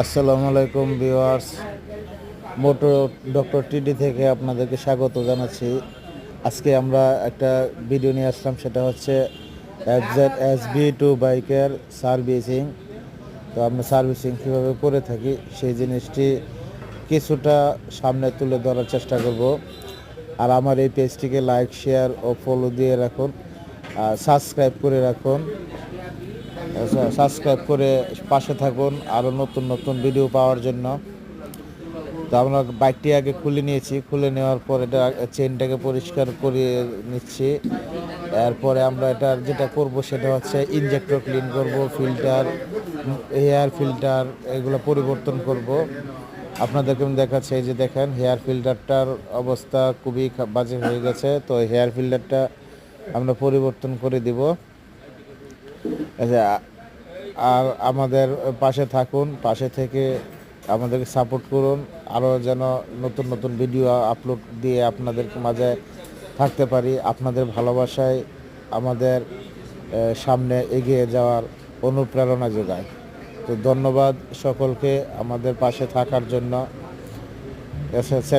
আসসালামু আলাইকুম viewers, motor doctor টিডি থেকে আপনাদেরকে স্বাগত জানাচ্ছি। আজকে আমরা একটা ভিডিও নিয়ে আসলাম, সেটা হচ্ছে FZ-SB2 বাইকের সার্ভিসিং। তো আমরা সার্ভিসিং কীভাবে করে থাকি সেই জিনিসটি কিছুটা সামনে তুলে ধরার চেষ্টা করব। আর আমার এই পেজটিকে লাইক, শেয়ার ও ফলো দিয়ে রাখুন, আর সাবস্ক্রাইব করে রাখুন। সাবস্ক্রাইব করে পাশে থাকুন আরও নতুন নতুন ভিডিও পাওয়ার জন্য। তো আমরা বাইকটি আগে খুলে নিয়েছি, খুলে নেওয়ার পর এটা চেনটাকে পরিষ্কার করে নিচ্ছি। এরপরে আমরা এটা যেটা করব সেটা হচ্ছে ইনজেক্টর ক্লিন করব, ফিল্টার, হেয়ার ফিল্টার এগুলো পরিবর্তন করব। আপনাদেরকে আমি দেখাচ্ছি, এই যে দেখেন হেয়ার ফিল্টারটার অবস্থা খুবই বাজে হয়ে গেছে। তো হেয়ার ফিল্টারটা আমরা পরিবর্তন করে দিব। আর আমাদের পাশে থাকুন, পাশে থেকে আমাদেরকে সাপোর্ট করুন, আরও যেন নতুন নতুন ভিডিও আপলোড দিয়ে আপনাদের মাঝে থাকতে পারি। আপনাদের ভালোবাসায় আমাদের সামনে এগিয়ে যাওয়ার অনুপ্রেরণা যোগায়। তো ধন্যবাদ সকলকে আমাদের পাশে থাকার জন্য।